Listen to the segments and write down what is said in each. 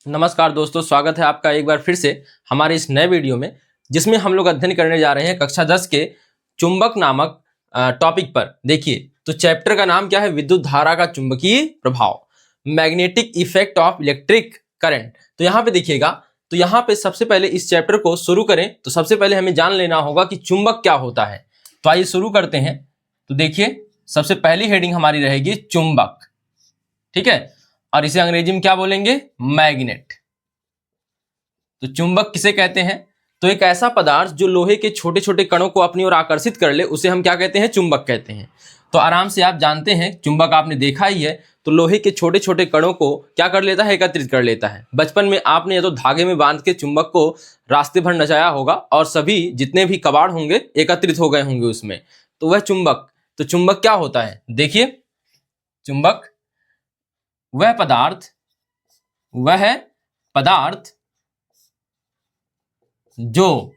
नमस्कार दोस्तों, स्वागत है आपका एक बार फिर से हमारे इस नए वीडियो में, जिसमें हम लोग अध्ययन करने जा रहे हैं कक्षा 10 के चुंबक नामक टॉपिक पर। देखिए, तो चैप्टर का नाम क्या है? विद्युत धारा का चुंबकीय प्रभाव, magnetic effect of electric current. तो यहाँ पे देखिएगा, तो यहाँ पे सबसे पहले इस चैप्टर को शुरू करें तो सबसे पहले हमें जान लेना होगा कि चुंबक क्या होता है। तो आइए शुरू करते हैं। तो देखिए, सबसे पहली हेडिंग हमारी रहेगी चुंबक, ठीक है, और इसे अंग्रेजी में क्या बोलेंगे? मैग्नेट। तो चुंबक किसे कहते हैं? तो एक ऐसा पदार्थ जो लोहे के छोटे छोटे कणों को अपनी ओर आकर्षित कर ले, उसे हम क्या कहते हैं? चुंबक कहते हैं। तो आराम से आप जानते हैं, चुंबक आपने देखा ही है, तो लोहे के छोटे छोटे कणों को क्या कर लेता है? एकत्रित कर लेता है। बचपन में आपने या तो धागे में बांध के चुंबक को रास्ते भर नचाया होगा और सभी जितने भी कबाड़ होंगे एकत्रित हो गए होंगे उसमें, तो वह चुंबक। तो चुंबक क्या होता है? देखिए, चुंबक वह पदार्थ जो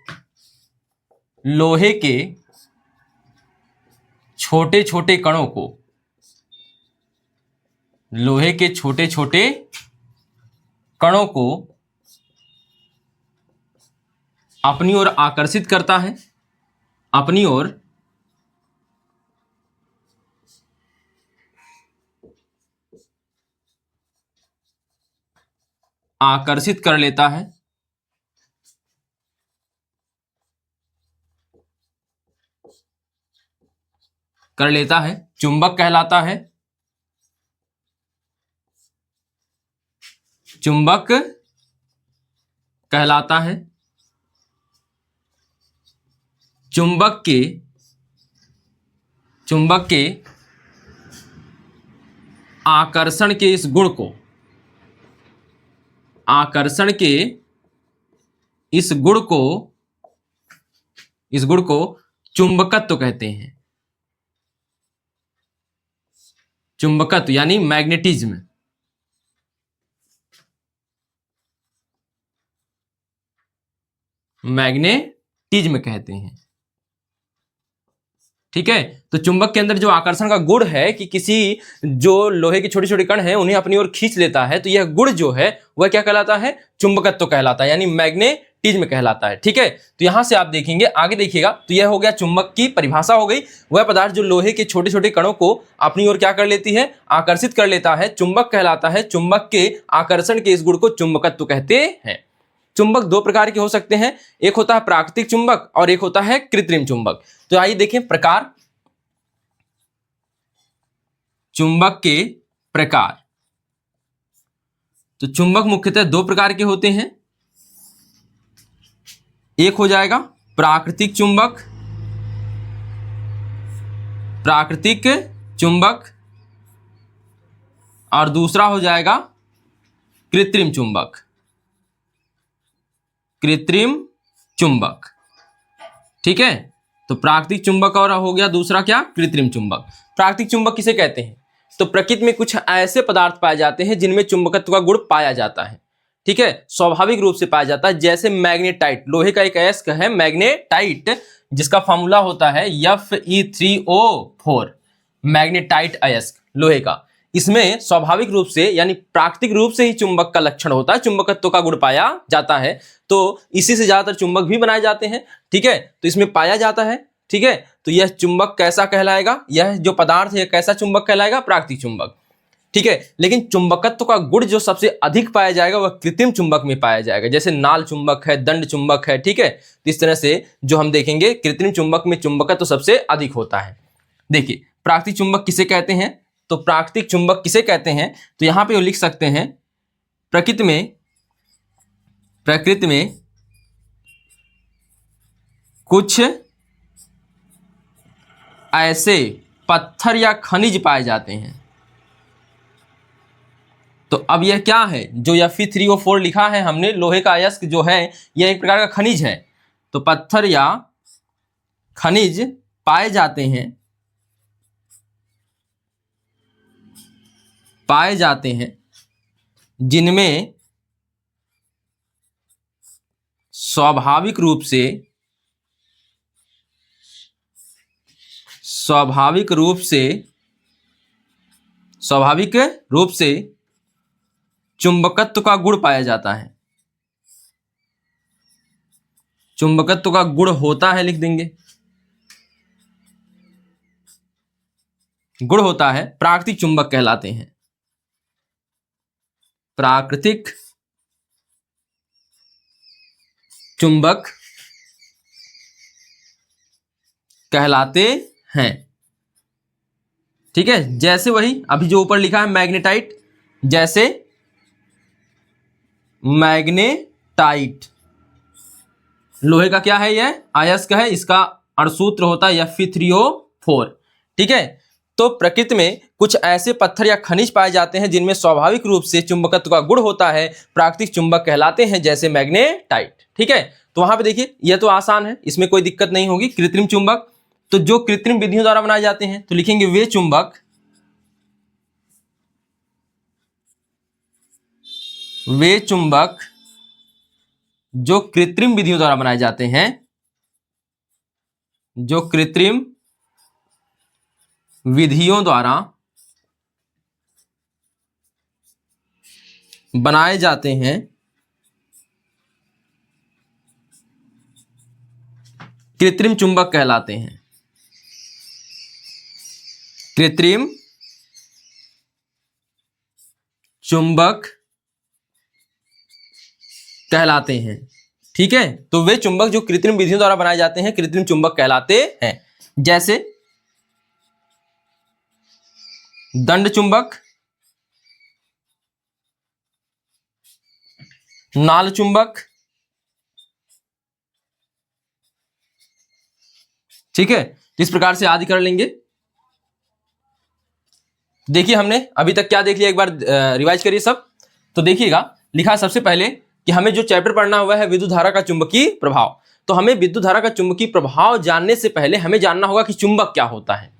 लोहे के छोटे छोटे कणों को अपनी ओर आकर्षित करता है, अपनी ओर आकर्षित कर लेता है, चुंबक कहलाता है। चुंबक कहलाता है। चुंबक के आकर्षण के इस गुण को चुंबकत्व कहते हैं। चुंबकत्व यानी मैग्नेटिज्म। मैग्नेटिज्म कहते हैं, ठीक है। तो चुंबक के अंदर जो आकर्षण का गुण है कि किसी जो लोहे के छोटे छोटे कण हैं उन्हें अपनी ओर खींच लेता है, तो यह गुण जो है वह क्या कहलाता है? चुंबकत्व कहलाता है, यानी मैग्नेटिज्म कहलाता है, ठीक है। तो यहां से आप देखेंगे, आगे देखिएगा, तो यह हो गया चुंबक की परिभाषा हो गई। वह पदार्थ जो लोहे के छोटे छोटे कणों को अपनी ओर क्या कर लेती है? आकर्षित कर लेता है, चुंबक कहलाता है। चुंबक के आकर्षण के इस गुण को चुंबकत्व कहते हैं। चुंबक दो प्रकार के हो सकते हैं, एक होता है प्राकृतिक चुंबक और एक होता है कृत्रिम चुंबक। तो आइए देखें प्रकार, चुंबक के प्रकार। तो चुंबक मुख्यतः दो प्रकार के होते हैं, एक हो जाएगा प्राकृतिक चुंबक और दूसरा हो जाएगा कृत्रिम चुंबक, ठीक है। तो प्राकृतिक चुंबक और हो गया दूसरा क्या? कृत्रिम चुंबक। प्राकृतिक चुंबक किसे कहते हैं? तो प्रकृति में कुछ ऐसे पदार्थ पाए जाते हैं जिनमें चुंबकत्व का गुण पाया जाता है, ठीक है, स्वाभाविक रूप से पाया जाता है। जैसे मैग्नेटाइट, लोहे का एक अयस्क है मैग्नेटाइट, जिसका फॉर्मूला होता है Fe3O4। मैग्नेटाइट अयस्क लोहे का, इसमें स्वाभाविक रूप से यानी प्राकृतिक रूप से ही चुंबक का लक्षण होता है, चुंबकत्व का गुण पाया जाता है। तो इसी से ज्यादातर चुंबक भी बनाए जाते हैं, ठीक है। तो इसमें पाया जाता है, ठीक है। तो यह चुंबक कैसा कहलाएगा? यह जो पदार्थ है कैसा चुंबक कहलाएगा? प्राकृतिक चुंबक, ठीक है। लेकिन चुंबकत्व का गुण जो सबसे अधिक पाया जाएगा वह कृत्रिम चुंबक में पाया जाएगा, जैसे नाल चुंबक है, दंड चुंबक है, ठीक है। तो इस तरह से जो हम देखेंगे, कृत्रिम चुंबक में चुंबकत्व सबसे अधिक होता है। देखिए, प्राकृतिक चुंबक किसे कहते हैं? तो प्राकृतिक चुंबक किसे कहते हैं? तो यहां पे लिख सकते हैं, प्रकृति में कुछ ऐसे पत्थर या खनिज पाए जाते हैं। तो अब यह क्या है जो यह Fe3O4 लिखा है हमने? लोहे का अयस्क जो है यह एक प्रकार का खनिज है। तो पत्थर या खनिज पाए जाते हैं जिनमें स्वाभाविक रूप से चुंबकत्व का गुण पाया जाता है, चुंबकत्व का गुण होता है, लिख देंगे गुण होता है, प्राकृतिक चुंबक कहलाते हैं, प्राकृतिक चुंबक कहलाते हैं। ठीक है, जैसे वही अभी जो ऊपर लिखा है मैग्नेटाइट, जैसे मैग्नेटाइट लोहे का क्या है, यह अयस्क है, इसका अणुसूत्र होता है Fe3O4। ठीक है, तो प्रकृति में कुछ ऐसे पत्थर या खनिज पाए जाते हैं जिनमें स्वाभाविक रूप से चुंबकत्व का गुण होता है, प्राकृतिक चुंबक कहलाते हैं, जैसे मैग्नेटाइट। ठीक है, तो वहां पे देखिए यह तो आसान है, इसमें कोई दिक्कत नहीं होगी। कृत्रिम चुंबक, तो जो कृत्रिम विधियों द्वारा बनाए जाते हैं तो लिखेंगे वे चुंबक जो कृत्रिम विधियों द्वारा बनाए जाते हैं, जो कृत्रिम विधियों द्वारा बनाए जाते हैं, कृत्रिम चुंबक कहलाते हैं, कृत्रिम चुंबक कहलाते हैं। ठीक है, तो वे चुंबक जो कृत्रिम विधियों द्वारा बनाए जाते हैं कृत्रिम चुंबक कहलाते हैं, जैसे दंड चुंबक, नाल चुंबक। ठीक है, इस प्रकार से आदि कर लेंगे। देखिए हमने अभी तक क्या देख लिया, एक बार रिवाइज करिए सब। तो देखिएगा, लिखा सबसे पहले कि हमें जो चैप्टर पढ़ना हुआ है विद्युत धारा का चुंबकीय प्रभाव। तो हमें विद्युत धारा का चुंबकीय प्रभाव जानने से पहले हमें जानना होगा कि चुंबक क्या होता है।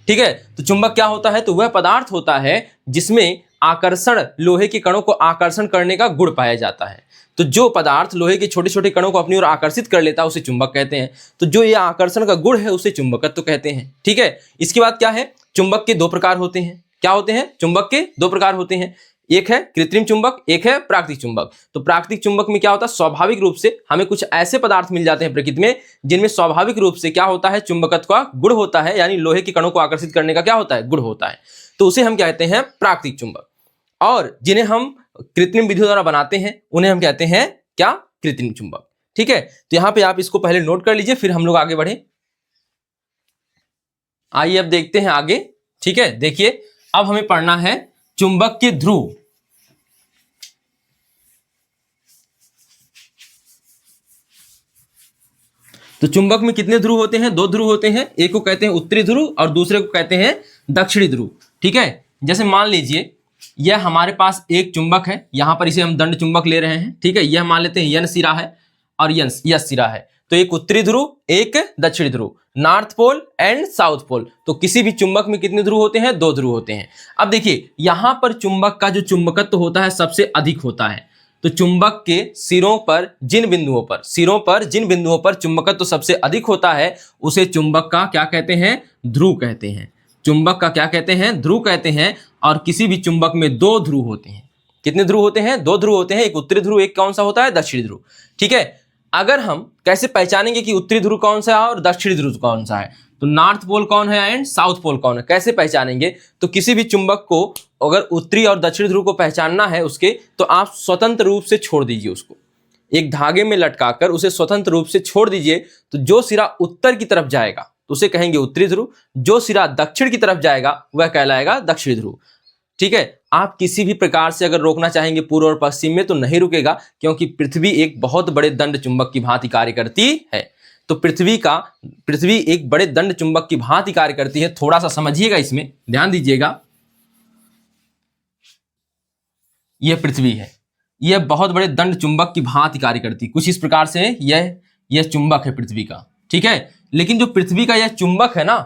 ठीक है, तो चुंबक क्या होता है, तो वह पदार्थ होता है जिसमें आकर्षण, लोहे के कणों को आकर्षण करने का गुण पाया जाता है। तो जो पदार्थ लोहे के छोटे छोटे कणों को अपनी ओर आकर्षित कर लेता है उसे चुंबक कहते हैं। तो जो ये आकर्षण का गुण है उसे चुंबकत्व कहते हैं। ठीक है, इसके बाद क्या है, चुंबक के दो प्रकार होते हैं। क्या होते हैं, चुंबक के दो प्रकार होते हैं, एक है कृत्रिम चुंबक, एक है प्राकृतिक चुंबक। तो प्राकृतिक चुंबक में क्या होता है, स्वाभाविक रूप से हमें कुछ ऐसे पदार्थ मिल जाते हैं प्रकृति में जिनमें स्वाभाविक रूप से क्या होता है, चुंबकत्व का गुण होता है, यानी लोहे के कणों को आकर्षित करने का क्या होता है, गुण होता है। तो उसे हम कहते हैं प्राकृतिक चुंबक। और जिन्हें हम कृत्रिम विधियों द्वारा बनाते हैं उन्हें हम कहते हैं क्या, कृत्रिम चुंबक। ठीक है, तो यहां पे आप इसको पहले नोट कर लीजिए, फिर हम लोग आगे बढ़े। आइए अब देखते हैं आगे। ठीक है, देखिए अब हमें पढ़ना है चुंबक के ध्रुव। तो चुंबक में कितने ध्रुव होते हैं, दो ध्रुव होते हैं, एक को कहते हैं उत्तरी ध्रुव और दूसरे को कहते हैं दक्षिणी ध्रुव। ठीक है, जैसे मान लीजिए यह हमारे पास एक चुंबक है, यहां पर इसे हम दंड चुंबक ले रहे हैं। ठीक है, यह मान लेते हैं यन सिरा है और यस सिरा है। तो एक उत्तरी ध्रुव, एक दक्षिणी ध्रुव, north pole and south pole. तो किसी भी चुंबक में कितने ध्रुव होते हैं, दो ध्रुव होते हैं। अब देखिए यहां पर चुंबक का जो चुंबकत्व होता है सबसे अधिक होता है। तो चुंबक के सिरों पर जिन बिंदुओं पर चुंबकत्व सबसे अधिक होता है उसे चुंबक का क्या कहते हैं, ध्रुव कहते हैं। चुंबक का क्या कहते हैं, ध्रुव कहते हैं। और किसी भी चुंबक में दो ध्रुव होते हैं। कितने ध्रुव होते हैं, दो ध्रुव होते हैं, एक उत्तरी ध्रुव, एक कौन सा होता है, दक्षिणी ध्रुव। ठीक है, अगर हम कैसे पहचानेंगे कि उत्तरी ध्रुव कौन सा है और दक्षिणी ध्रुव कौन सा है, तो नॉर्थ पोल कौन है एंड साउथ पोल कौन है, कैसे पहचानेंगे। तो किसी भी चुंबक को अगर उत्तरी और दक्षिणी ध्रुव को पहचानना है उसके, तो आप स्वतंत्र रूप से छोड़ दीजिए, उसको एक धागे में लटकाकर उसे स्वतंत्र रूप से छोड़ दीजिए। तो जो सिरा उत्तर की तरफ जाएगा तो उसे कहेंगे उत्तरी ध्रुव, जो सिरा दक्षिण की तरफ जाएगा वह कहलाएगा दक्षिणी ध्रुव। ठीक है, आप किसी भी प्रकार से अगर रोकना चाहेंगे पूर्व और पश्चिम में तो नहीं रुकेगा, क्योंकि पृथ्वी एक बहुत बड़े दंड चुंबक की भांति कार्य करती है। तो पृथ्वी एक बड़े दंड चुंबक की भांति कार्य करती है। थोड़ा सा समझिएगा, इसमें ध्यान दीजिएगा। यह पृथ्वी है, यह बहुत बड़े दंड चुंबक की भांति कार्य करती है, कुछ इस प्रकार से यह चुंबक है पृथ्वी का। ठीक है, लेकिन जो पृथ्वी का यह चुंबक है ना,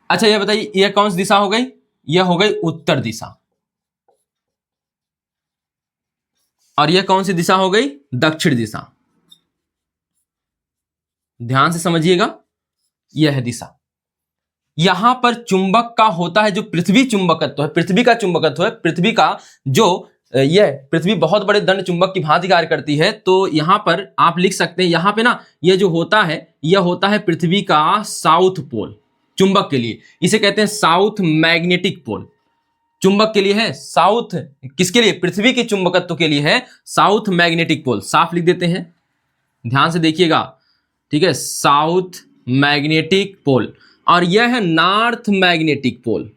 अच्छा यह बताइए यह कौन सी दिशा हो गई, यह हो गई उत्तर दिशा। और यह कौन सी दिशा हो गई, दक्षिण दिशा। ध्यान से समझिएगा, यह दिशा। यहां पर चुंबक का होता है जो पृथ्वी चुंबकत्व है, पृथ्वी का चुंबकत्व है, पृथ्वी का जो यह पृथ्वी बहुत बड़े दंड चुंबक की भांति कार्य करती है, तो यहां पर आप लिख सकते हैं, यहां पे ना यह जो होता है यह होता है पृथ्वी का साउथ पोल चुंबक के लिए, इसे कहते हैं साउथ मैग्नेटिक पोल। चुंबक के लिए है साउथ, किसके लिए? पृथ्वी के चुंबकत्व के लिए है साउथ मैग्नेटिक पोल। साफ लिख देते हैं, ध्यान से देखिएगा, ठीक है, साउथ मैग्नेटिक पोल। और यह है north magnetic pole,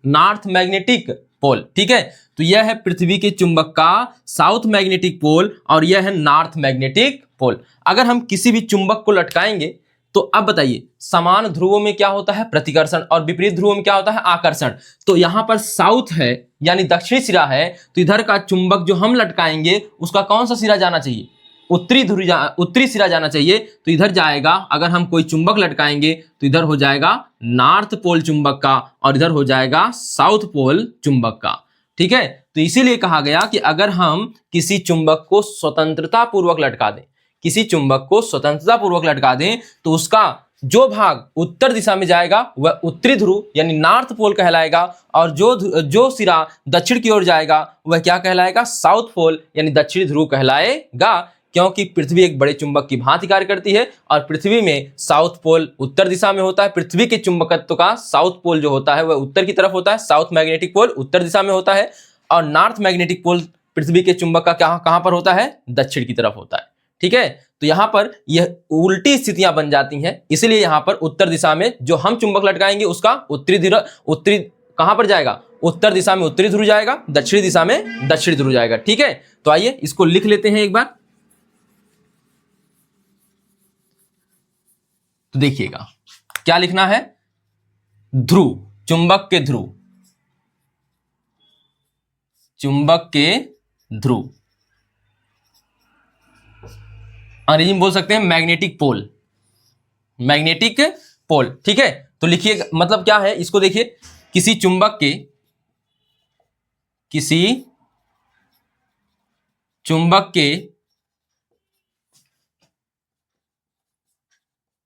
north magnetic pole, ठीक है। तो यह है पृथ्वी के चुंबक का साउथ मैग्नेटिक पोल और यह है नॉर्थ मैग्नेटिक पोल। अगर हम किसी भी चुंबक को लटकाएंगे तो अब बताइए, समान ध्रुवों में क्या होता है? प्रतिकर्षण, और विपरीत ध्रुवों में क्या होता है? आकर्षण। तो यहां पर साउथ है यानी दक्षिणी सिरा है, तो इधर का चुंबक जो हम लटकाएंगे उसका कौन सा सिरा जाना चाहिए? उत्तरी सिरा जाना चाहिए। तो इधर जाएगा, अगर हम कोई चुंबक लटकाएंगे तो इधर हो जाएगा नॉर्थ पोल चुंबक का और इधर हो जाएगा साउथ पोल चुंबक का, ठीक है। तो इसीलिए कहा गया कि अगर हम किसी चुंबक को स्वतंत्रता पूर्वक लटका दें, किसी चुंबक को स्वतंत्रता पूर्वक लटका दें, तो उसका जो भाग उत्तर दिशा में जाएगा वह उत्तरी ध्रुव यानी नॉर्थ पोल कहलाएगा, और जो सिरा दक्षिण की ओर जाएगा वह क्या कहलाएगा? साउथ पोल यानी दक्षिणी ध्रुव कहलाएगा। क्योंकि पृथ्वी एक बड़े चुंबक की भांति कार्य करती है और पृथ्वी में साउथ पोल उत्तर दिशा में होता है। पृथ्वी के चुंबकत्व का साउथ पोल जो होता है वह उत्तर की तरफ होता है, साउथ मैग्नेटिक पोल उत्तर दिशा में होता है, और नॉर्थ मैग्नेटिक पोल पृथ्वी के चुंबक का कहां पर होता है? दक्षिण की तरफ होता है, ठीक है। तो यहां पर यह उल्टी स्थितियां बन जाती हैं, इसलिए यहां पर उत्तर दिशा में जो हम चुंबक लटकाएंगे उसका उत्तरी कहां पर जाएगा? उत्तर दिशा में उत्तरी ध्रुव जाएगा, दक्षिणी दिशा में दक्षिणी ध्रुव जाएगा, ठीक है। तो आइए इसको लिख लेते हैं एक बार। तो देखिएगा क्या लिखना है? ध्रुव, चुंबक के ध्रुव, चुंबक के ध्रुव, अंग्रेजी में बोल सकते हैं मैग्नेटिक पोल, मैग्नेटिक पोल, ठीक है। तो लिखिए मतलब क्या है इसको देखिए, किसी चुंबक के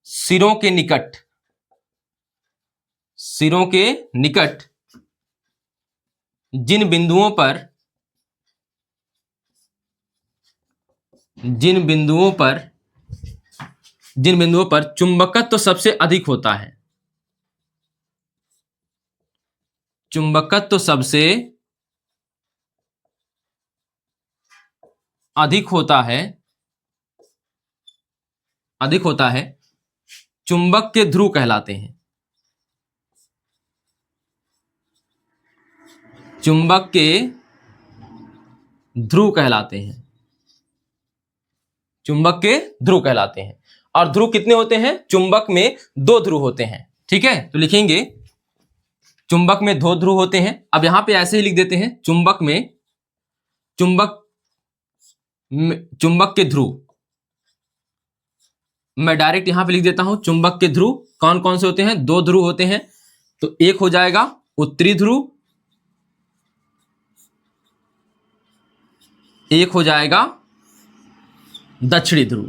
सिरों के निकट जिन बिंदुओं पर चुंबकत्व सबसे अधिक होता है, चुंबकत्व सबसे अधिक होता है, चुंबक के ध्रुव कहलाते हैं, चुंबक के ध्रुव कहलाते हैं, चुंबक के ध्रुव कहलाते हैं। और ध्रुव कितने होते हैं? चुंबक में 2 ध्रुव होते हैं, ठीक है। तो लिखेंगे चुंबक में 2 ध्रुव होते हैं। अब यहां पे ऐसे ही लिख देते हैं, चुंबक के ध्रुव, मैं डायरेक्ट यहां पे लिख देता हूं, चुंबक के ध्रुव कौन कौन से होते हैं? 2 ध्रुव होते हैं। तो एक हो जाएगा उत्तरी ध्रुव, एक हो जाएगा दक्षिणी ध्रुव।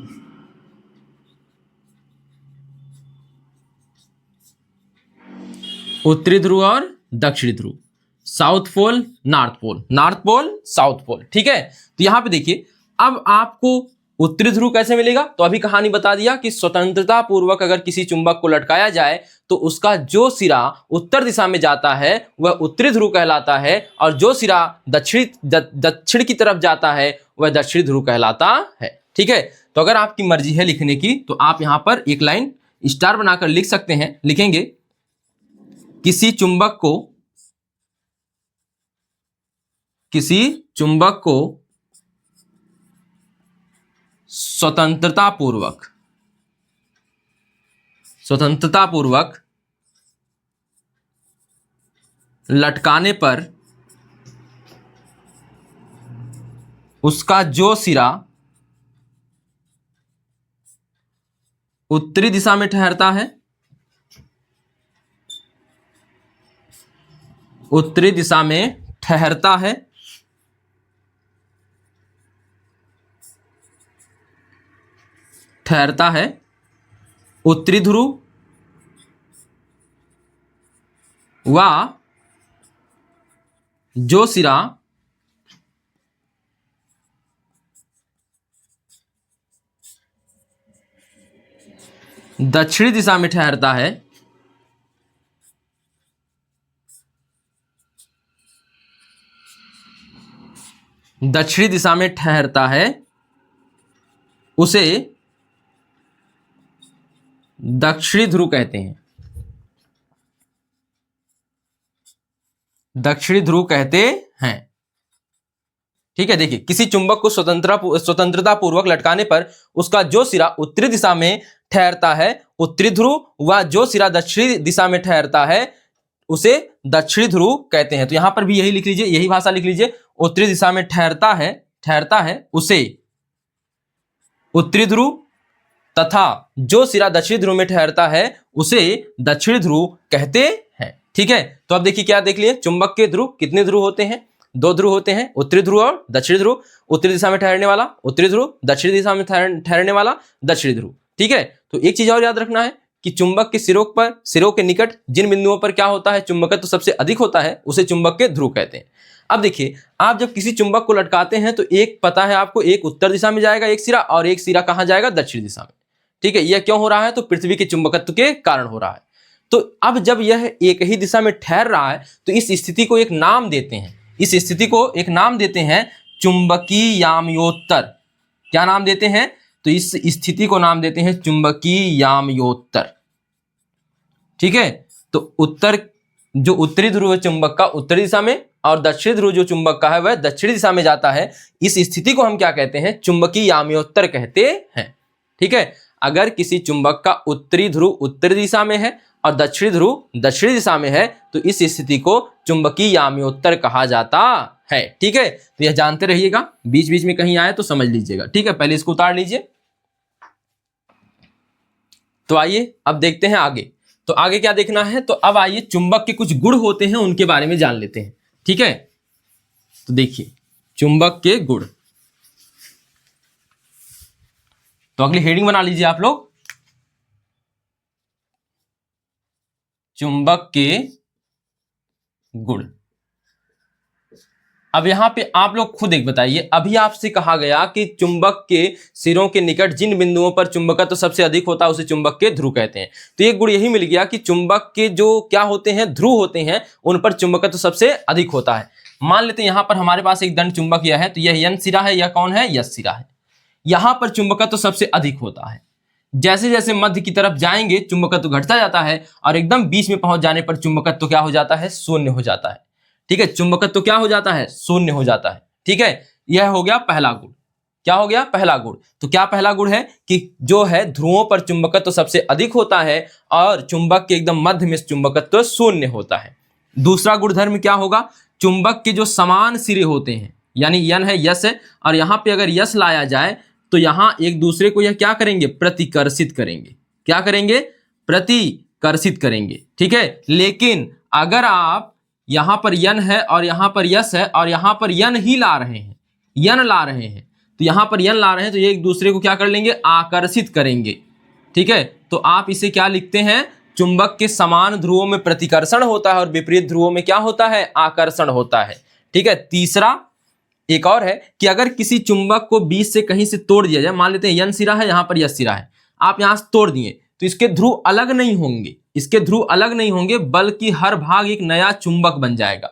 उत्तरी ध्रुव और दक्षिणी ध्रुव, south pole north pole, north pole south pole, ठीक है। तो यहां पे देखिए, अब आपको उत्तरी ध्रुव कैसे मिलेगा? तो अभी कहानी बता दिया कि स्वतंत्रता पूर्वक अगर किसी चुंबक को लटकाया जाए तो उसका जो सिरा उत्तर दिशा में जाता है वह उत्तरी ध्रुव कहलाता है, और जो सिरा दक्षिण की तरफ जाता है वह दक्षिणी ध्रुव कहलाता है, ठीक है। तो अगर आपकी मर्जी है लिखने की तो आप यहां पर एक लाइन स्टार बनाकर लिख सकते हैं। लिखेंगे किसी चुंबक को स्वतंत्रता पूर्वक लटकाने पर उसका जो सिरा उत्तरी दिशा में ठहरता है, उत्तरी दिशा में ठहरता है, उत्तरी ध्रुव व जो सिरा दक्षिणी दिशा में ठहरता है, दक्षिणी दिशा में ठहरता है, उसे दक्षिणी ध्रुव कहते हैं। दक्षिणी ध्रुव कहते हैं। ठीक है, देखिए किसी चुंबक को स्वतंत्रता पूर्वक लटकाने पर उसका जो सिरा उत्तरी दिशा में ठहरता है उत्तरी ध्रुव, व जो सिरा दक्षिणी दिशा में ठहरता है उसे दक्षिणी ध्रुव कहते हैं। तो यहां पर भी यही लिख लीजिए, यही भाषा लिख लीजिए। उत्तरी दिशा में ठहरता है उसे उत्तरी ध्रुव, तथा जो सिरा दक्षिणी ध्रुव में ठहरता है उसे दक्षिणी ध्रुव कहते हैं। ठीक है, तो अब देखिए क्या देख लिए, चुंबक के ध्रुव कितने ध्रुव होते हैं? 2 ध्रुव होते हैं, उत्तरी ध्रुव और दक्षिणी ध्रुव। उत्तरी दिशा में ठहरने वाला उत्तरी ध्रुव, दक्षिणी दिशा में ठहरने वाला दक्षिणी ध्रुव। ठीक है, तो एक चीज और याद रखना है कि चुंबक के सिरों के निकट जिन बिंदुओं पर क्या होता है, चुंबकत्व तो सबसे अधिक होता है, उसे चुंबक के ध्रुव कहते हैं। अब देखिए, आप जब किसी चुंबक को लटकाते हैं तो एक पता है आपको, एक उत्तर दिशा में जाएगा एक सिरा, और एक सिरा कहां जाएगा? दक्षिण दिशा में। ठीक है, यह क्यों हो रहा है? तो पृथ्वी के चुंबकत्व के कारण हो रहा है। तो अब जब यह एक ही दिशा में ठहर रहा है तो इस स्थिति को एक नाम देते हैं, इस स्थिति को एक नाम देते हैं चुंबकीय याम्योत्तर। क्या नाम देते हैं? तो इस स्थिति को नाम देते हैं चुंबकीय याम्योत्तर। ठीक है, तो जो उत्तरी ध्रुव है चुंबक का उत्तरी दिशा में, और दक्षिणी ध्रुव जो चुंबक का है वह दक्षिणी दिशा में जाता है। इस स्थिति को हम क्या कहते हैं? चुंबकीय याम्योत्तर कहते हैं। ठीक है, अगर किसी चुंबक का उत्तरी ध्रुव उत्तरी दिशा में है और दक्षिणी ध्रुव दक्षिणी दिशा में है तो इस स्थिति को चुंबकीय याम्योत्तर कहा जाता है। ठीक है, तो यह जानते रहिएगा, बीच बीच में कहीं आए तो समझ लीजिएगा। ठीक है, पहले इसको उतार लीजिए। तो आइए अब देखते हैं आगे। तो आगे क्या देखना है? तो अब आइए चुंबक के कुछ गुण होते हैं उनके बारे में जान लेते हैं। ठीक है, तो देखिए चुंबक के गुण, तो अगली हेडिंग बना लीजिए आप लोग, चुंबक के गुण। अब यहां पे आप लोग खुद एक बताइए, अभी आपसे कहा गया कि चुंबक के सिरों के निकट जिन बिंदुओं पर चुंबकत्व तो सबसे अधिक होता है उसे चुंबक के ध्रुव कहते हैं। तो एक गुण यही मिल गया कि चुंबक के जो क्या होते हैं, ध्रुव होते हैं, उन पर चुंबकत्व तो सबसे अधिक होता है। मान लेते हैं यहां पर हमारे पास एक दंड चुंबक यह है, तो यह एन सिरा है, यह कौन है? यस सिरा है। यहां पर चुंबकत्व तो सबसे अधिक होता है। जैसे जैसे मध्य की तरफ जाएंगे चुंबकत्व घटता जाता है, और एकदम बीच में पहुंच जाने पर चुंबकत्व क्या हो जाता है? शून्य हो जाता है। ठीक है, चुंबकत्व क्या हो जाता है? शून्य हो जाता है। ठीक है, यह हो गया पहला गुण। क्या हो गया? पहला गुण। तो क्या पहला गुण है कि जो है ध्रुवों पर चुंबकत्व सबसे अधिक होता है और चुंबक के एकदम मध्य में चुंबकत्व शून्य होता है। दूसरा गुणधर्म क्या होगा? चुंबक के जो समान सिरे होते हैं, यानी यन है, यस है, और यहां पे अगर यस लाया जाए तो यहां एक दूसरे को यह क्या करेंगे? प्रतिकर्षित करेंगे। क्या करेंगे? प्रतिकर्षित करेंगे। ठीक है, लेकिन अगर आप यहां पर यन है और यहां पर यस है और यहां पर यन ही ला रहे हैं, यन ला रहे हैं, तो यहां पर यन ला रहे हैं तो ये एक दूसरे को क्या कर लेंगे? आकर्षित करेंगे। ठीक है, तो आप इसे क्या लिखते हैं? चुंबक के समान ध्रुवों में प्रतिकर्षण होता है और विपरीत ध्रुवों में क्या होता है? आकर्षण होता है। ठीक है, तीसरा एक और है कि अगर किसी चुंबक को बीच से कहीं से तोड़ दिया जाए, मान लेते हैं यन सिरा है, यहां पर यस सिरा है, आप यहां से तोड़ दिए तो इसके ध्रुव अलग नहीं होंगे, इसके ध्रुव अलग नहीं होंगे, बल्कि हर भाग एक नया चुंबक बन जाएगा।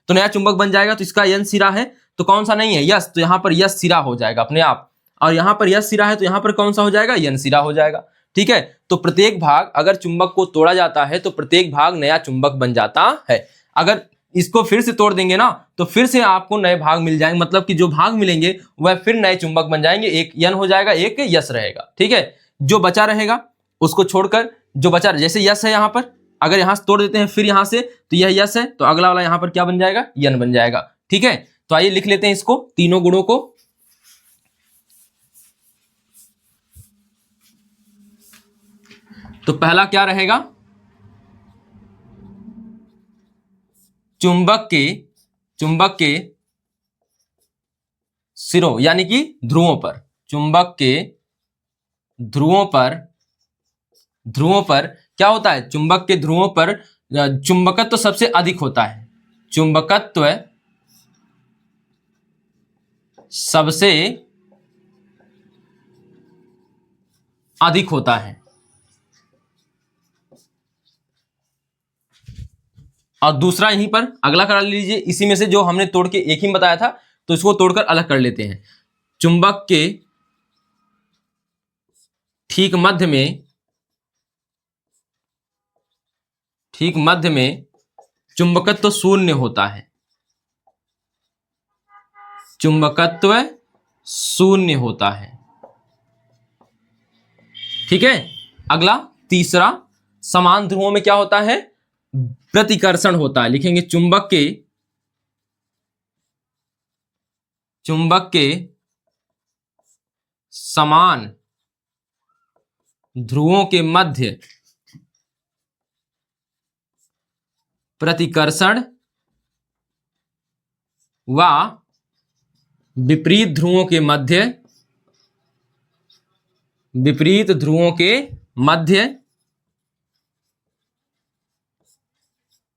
तो नया चुंबक बन जाएगा तो इसका यन सिरा है तो कौन सा नहीं है? यस, तो यहां पर यस सिरा हो जाएगा अपने आप, और यहां पर यस सिरा है तो यहां पर कौन सा हो जाएगा? यन सिरा हो जाएगा। ठीक है, तो प्रत्येक भाग अगर चुंबक को तोड़ा जाता है तो प्रत्येक भाग नया चुंबक बन जाता है। अगर इसको फिर से तोड़ देंगे ना तो फिर से आपको नए भाग मिल जाएंगे, मतलब कि जो भाग मिलेंगे वह फिर नए चुंबक बन जाएंगे, एक यन हो जाएगा, एक यस रहेगा। ठीक है, जो बचा रहेगा उसको छोड़कर जो बचा, जैसे यस है यहां पर, अगर यहां से तोड़ देते हैं फिर यहां से, तो यह यस है तो अगला वाला यहां पर क्या बन जाएगा? यन बन जाएगा। ठीक है, तो आइए लिख लेते हैं इसको, तीनों गुणों को। तो पहला क्या रहेगा? चुंबक के सिरों यानी कि ध्रुवों पर, चुंबक के ध्रुवों पर क्या होता है? चुंबक के ध्रुवों पर चुंबकत्व तो सबसे अधिक होता है, चुंबकत्व सबसे अधिक होता है। और दूसरा यहीं पर अगला करा लीजिए, इसी में से जो हमने तोड़ के एक ही बताया था तो इसको तोड़कर अलग कर लेते हैं। चुंबक के ठीक मध्य में चुंबकत्व शून्य होता है, चुंबकत्व शून्य होता है। ठीक है। अगला तीसरा, समान ध्रुवों में क्या होता है? प्रतिकर्षण होता है। लिखेंगे चुंबक के समान ध्रुवों के मध्य प्रतिकर्षण व विपरीत ध्रुवों के मध्य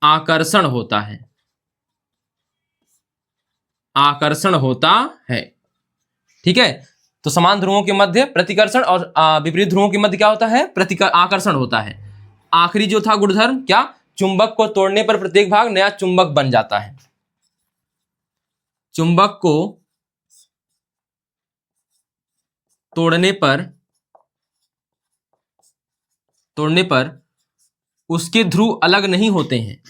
आकर्षण होता है, आकर्षण होता है। ठीक है। तो समान ध्रुवों के मध्य प्रतिकर्षण और विपरीत ध्रुवों के मध्य क्या होता है? आकर्षण होता है। आखिरी जो था गुणधर्म क्या? चुंबक को तोड़ने पर प्रत्येक भाग नया चुंबक बन जाता है। चुंबक को तोड़ने पर उसके ध्रुव अलग नहीं होते हैं,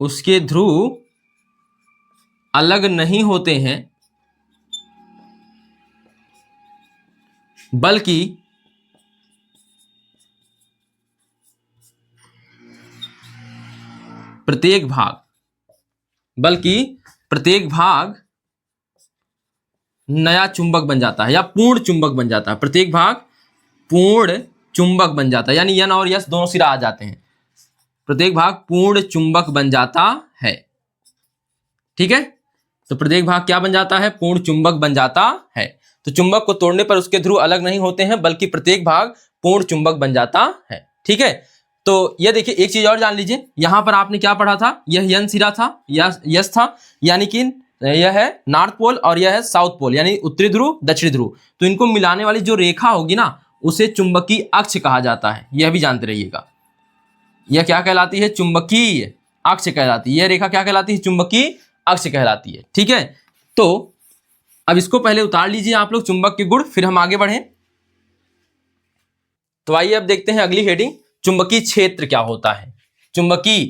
उसके ध्रुव अलग नहीं होते हैं, बल्कि प्रत्येक भाग नया चुंबक बन जाता है या पूर्ण चुंबक बन जाता है। प्रत्येक भाग पूर्ण चुंबक बन जाता है, यानी एन और एस दोनों सिरा आ जाते हैं। प्रत्येक भाग पूर्ण चुंबक बन जाता है। ठीक है। तो प्रत्येक भाग क्या बन जाता है? पूर्ण चुंबक बन जाता है। तो चुंबक को तोड़ने पर उसके ध्रुव अलग नहीं होते हैं, बल्कि प्रत्येक भाग पूर्ण चुंबक बन जाता है। ठीक है। तो ये देखिए, एक चीज और जान लीजिए, यहां पर आपने क्या पढ़ा था? यह एन सिरा था, यह यस था, यानी कि यह है नॉर्थ पोल और यह है साउथ पोल, यानी उत्तरी ध्रुव दक्षिणी ध्रुव। तो इनको मिलाने वाली जो रेखा होगी ना, उसे चुंबकीय अक्ष कहा जाता है। यह भी जानते रहिएगा। यह क्या कहलाती है? चुंबकीय अक्ष कहलाती है। यह रेखा क्या कहलाती है? चुंबकीय अक्ष कहलाती है। ठीक है। तो अब इसको पहले उतार लीजिए आप लोग, चुंबक के गुण, फिर हम आगे बढ़ें। तो आइए अब देखते हैं अगली हेडिंग, चुंबकीय क्षेत्र क्या होता है? चुंबकीय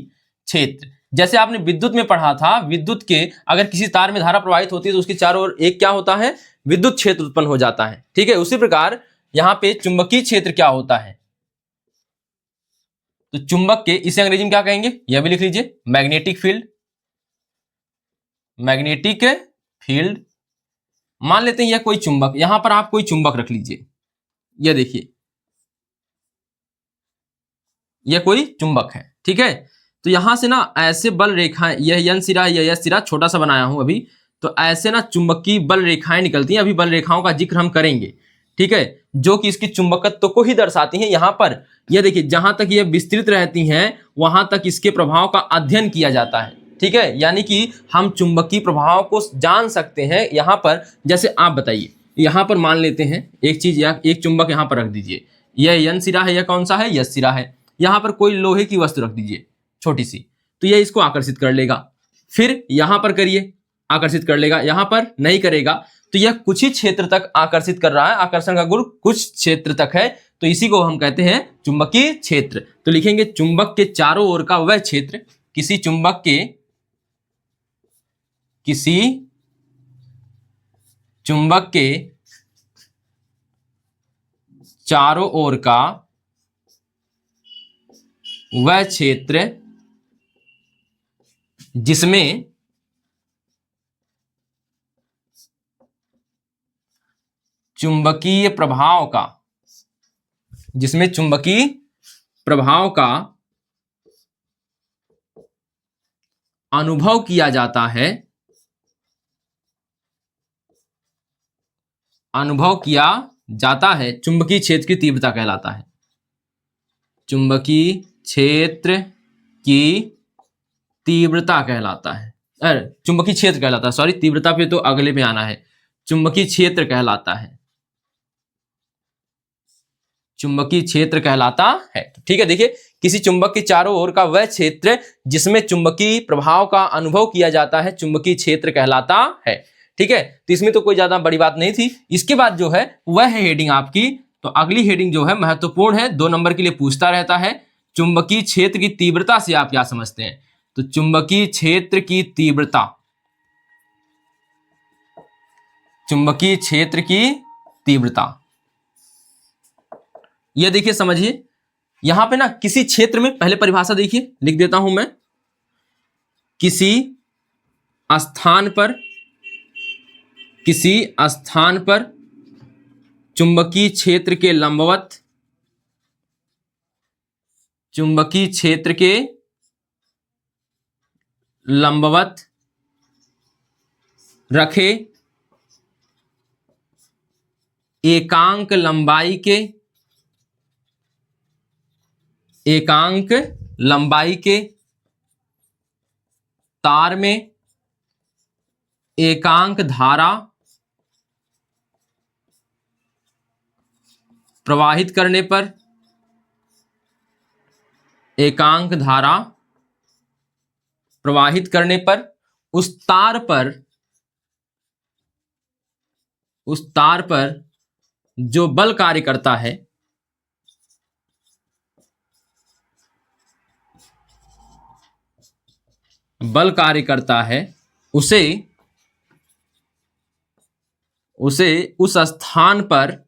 क्षेत्र, जैसे आपने विद्युत में पढ़ा था, विद्युत के अगर किसी तार में धारा प्रवाहित होती है तो उसके चारों ओर एक क्या होता है? विद्युत क्षेत्र उत्पन्न हो जाता है। ठीक है। उसी प्रकार यहां पे चुंबकीय क्षेत्र क्या होता है? तो चुंबक के, इसे अंग्रेजी में क्या कहेंगे? यह भी लिख लीजिए, मैग्नेटिक फील्ड। मैग्नेटिक फील्ड, मान लेते हैं यह कोई चुंबक, यहां पर आप कोई चुंबक रख लीजिए। यह देखिए, यह कोई चुंबक है। ठीक है। तो यहां से ना ऐसे बल रेखाएं, यह एन सिरा, यह एस सिरा छोटा सा बनाया हूं अभी, तो ऐसे ना चुंबकीय बल रेखाएं निकलती हैं। अभी बल रेखाओं का जिक्र हम करेंगे। ठीक है। जो कि इसकी चुंबकत्व को ही दर्शाती हैं। यहां पर यह देखिए, जहां तक यह विस्तृत रहती हैं वहां तक इसके प्रभाव का अध्ययन किया जाता है। ठीक है। यानी कि हम चुंबकीय प्रभाव को जान सकते हैं यहां पर। जैसे आप बताइए, यहां पर मान लेते हैं एक चीज, या एक चुंबक यहां पर रख दीजिए। यह एन सिरा है, यह कौन सा है? यस सिरा है। यहां पर कोई लोहे की वस्तु रख दीजिए छोटी सी, तो यह इसको आकर्षित कर लेगा। फिर यहां पर करिए, आकर्षित कर लेगा। यहां पर नहीं करेगा, तो यह कुछ ही क्षेत्र तक आकर्षित कर रहा है। आकर्षण का गुण कुछ क्षेत्र तक है, तो इसी को हम कहते हैं चुंबकीय क्षेत्र। तो लिखेंगे चुंबक के चारों ओर का वह क्षेत्र, किसी चुंबक के चारों ओर का वह क्षेत्र जिसमें चुंबकीय प्रभाव का अनुभव किया जाता है, चुंबकीय क्षेत्र की तीव्रता कहलाता है। चुंबकीय क्षेत्र की तीव्रता कहलाता है। अरे चुंबकीय क्षेत्र कहलाता है, सॉरी, तीव्रता पे तो अगले में आना है। चुंबकीय क्षेत्र कहलाता है, चुंबकीय क्षेत्र कहलाता है। ठीक है, देखिए किसी चुंबक के चारों ओर का वह क्षेत्र जिसमें चुंबकीय प्रभाव का अनुभव किया जाता है चुंबकीय क्षेत्र कहलाता है। ठीक है, तो इसमें तो कोई ज्यादा बड़ी बात नहीं थी। इसके बाद जो है वह है हेडिंग आपकी, तो अगली हेडिंग जो है महत्वपूर्ण है, 2 नंबर के लिए पूछता रहता है। चुंबकीय क्षेत्र की तीव्रता से आप क्या समझते हैं? तो चुंबकीय क्षेत्र की तीव्रता, चुंबकीय क्षेत्र की तीव्रता, यह देखिए समझिए यहां पे ना किसी क्षेत्र में, पहले परिभाषा देखिए लिख देता हूं मैं, किसी स्थान पर, किसी स्थान पर चुंबकीय क्षेत्र के लंबवत, चुंबकीय क्षेत्र के लंबवत रखे एकांक लंबाई के, एकांक लंबाई के तार में एकांक धारा प्रवाहित करने पर, एकांक धारा प्रवाहित करने पर उस तार पर, उस तार पर जो बल कार्य करता है, बल कार्य करता है, उसे उस स्थान पर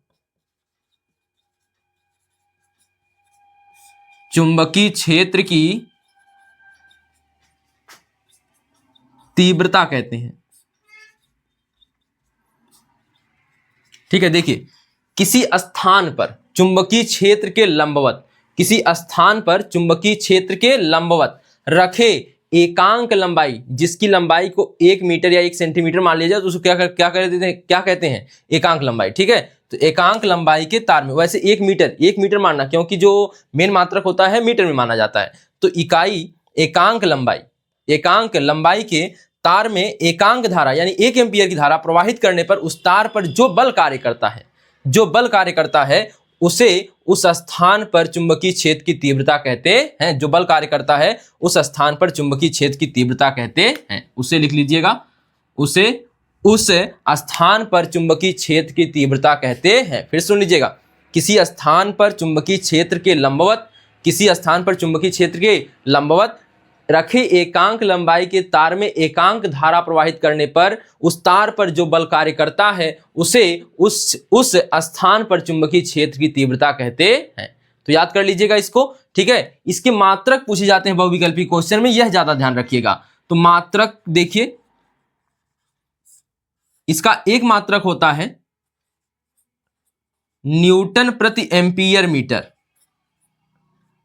चुंबकीय क्षेत्र की तीव्रता कहते हैं। ठीक है, देखिए किसी स्थान पर चुंबकीय क्षेत्र के लंबवत, किसी स्थान पर चुंबकीय क्षेत्र के लंबवत रखे एकांक लंबाई, जिसकी लंबाई को 1 मीटर या 1 सेंटीमीटर मान लिया जाए तो उसको क्या कहते हैं? एकांक लंबाई। ठीक है, तो एकांक लंबाई के तार में, वैसे 1 मीटर मानना, क्योंकि जो मेन मात्रक होता है मीटर में माना जाता है, तो इकाई एकांक लंबाई, एकांक लंबाई के तार में एकांक धारा यानी 1 एम्पीयर की धारा प्रवाहित करने पर उस तार पर जो बल कार्य करता है, जो बल कार्य करता है उसे उस स्थान पर चुंबकीय क्षेत्र की तीव्रता कहते हैं। जो बल कार्य करता है उस स्थान पर चुंबकीय क्षेत्र की तीव्रता कहते हैं, उसे लिख लीजिएगा, उसे उस स्थान पर चुंबकीय क्षेत्र की तीव्रता कहते हैं। फिर सुन लीजिएगा, किसी स्थान पर चुंबकीय क्षेत्र के लंबवत, किसी स्थान पर चुंबकीय क्षेत्र के लंबवत रखे एकांक लंबाई के तार में एकांक धारा प्रवाहित करने पर उस तार पर जो बल कार्य करता है उसे उस स्थान पर चुंबकीय क्षेत्र की तीव्रता कहते हैं। तो याद कर लीजिएगा इसको। ठीक है, इसके मात्रक पूछे जाते हैं बहुविकल्पी क्वेश्चन में, यह ज्यादा ध्यान रखिएगा। तो मात्रक देखिए, इसका एक मात्रक होता है न्यूटन प्रति एम्पीयर मीटर,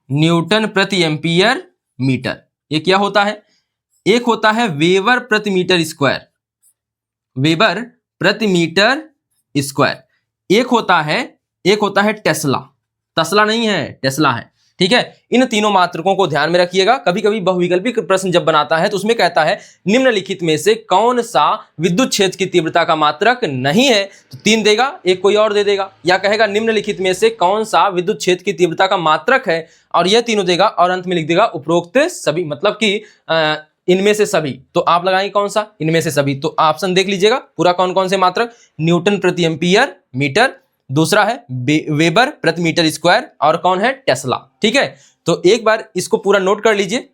न्यूटन प्रति एम्पीयर मीटर। ये क्या होता है? एक होता है वेबर प्रति मीटर स्क्वायर, वेबर प्रति मीटर स्क्वायर। एक होता है टेस्ला, तस्ला नहीं है, टेस्ला है। ठीक है, इन तीनों मात्रकों को ध्यान में रखिएगा। कभी कभी बहुविकल्पी प्रश्न जब बनाता है तो उसमें कहता है निम्नलिखित में से कौन सा विद्युत क्षेत्र की तीव्रता का मात्रक नहीं है, तो 3 देगा, एक कोई और दे देगा, या कहेगा निम्नलिखित में से कौन सा विद्युत क्षेत्र की तीव्रता का मात्रक है, और यह तीनों देगा, और अंत में लिख देगा उपरोक्त सभी, मतलब कि इनमें से सभी। तो आप लगाएंगे कौन सा? इनमें से सभी। तो ऑप्शन देख लीजिएगा पूरा कौन कौन से मात्रक, न्यूटन प्रति एम्पीयर मीटर, दूसरा है वेबर प्रति मीटर स्क्वायर, और कौन है? टेस्ला। ठीक है, तो एक बार इसको पूरा नोट कर लीजिए।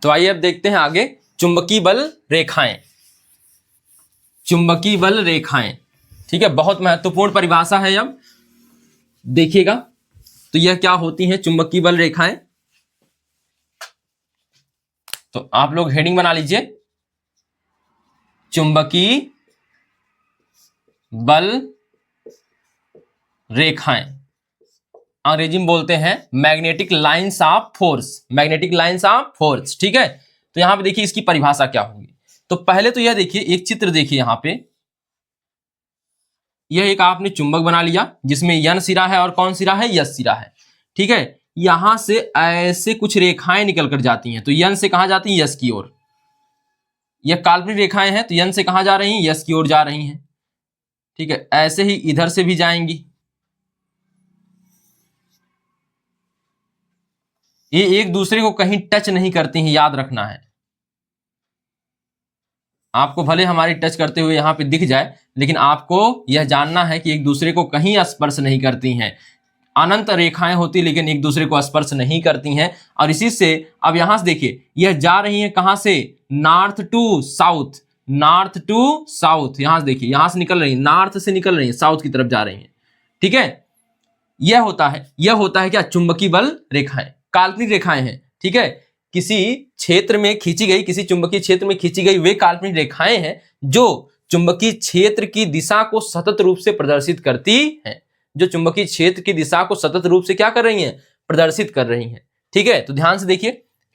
तो आइए अब देखते हैं आगे चुंबकीय बल रेखाएं, चुंबकीय बल रेखाएं। ठीक है, बहुत महत्वपूर्ण परिभाषा है, अब देखिएगा। तो यह क्या होती हैं चुंबकीय बल रेखाएं? तो आप लोग हेडिंग बना लीजिए, चुंबकीय बल रेखाएं, अंग्रेजी में बोलते हैं magnetic lines of force, magnetic lines of force. ठीक है, तो यहां पे देखिए इसकी परिभाषा क्या होगी। तो पहले तो यह देखिए, एक चित्र देखिए यहां पे, यह एक आपने चुंबक बना लिया जिसमें N सिरा है और कौन सिरा है? S सिरा है। ठीक है, यहां से ऐसे कुछ रेखाएं निकल कर जाती हैं, तो N से कहां जाती हैं? S की ओर। यह काल्पनिक रेखाएं हैं, तो N से कहां जा रही हैं? S की ओर जा रही हैं। ठीक है, ऐसे ही इधर से भी जाएंगी, ये एक दूसरे को कहीं टच नहीं करती हैं, याद रखना है। आपको भले हमारी टच करते हुए यहाँ पे दिख जाए, लेकिन आपको यह जानना है कि एक दूसरे को कहीं स्पर्श नहीं करती हैं। अनंत रेखाएं होती लेकिन एक दूसरे को स्पर्श नहीं करती हैं। और इसी से अब यहां से देखिए, यह जा रही है कहां से, north to south, north to south. यहां से देखिए, यहां से निकल रही है, नॉर्थ से निकल रही है, साउथ की तरफ जा रही है। ठीक है, यह होता है क्या, चुंबकीय बल रेखाएं, काल्पनिक रेखाएं हैं। ठीक है, किसी क्षेत्र में खींची गई, किसी चुंबकीय क्षेत्र में खींची गई वे काल्पनिक रेखाएं हैं जो चुंबकीय क्षेत्र की दिशा को सतत रूप से प्रदर्शित करती हैं, जो चुंबकीय क्षेत्र की दिशा को सतत रूप से क्या कर रही हैं, प्रदर्शित कर रही हैं। ठीक है, तो ध्यान से देखिए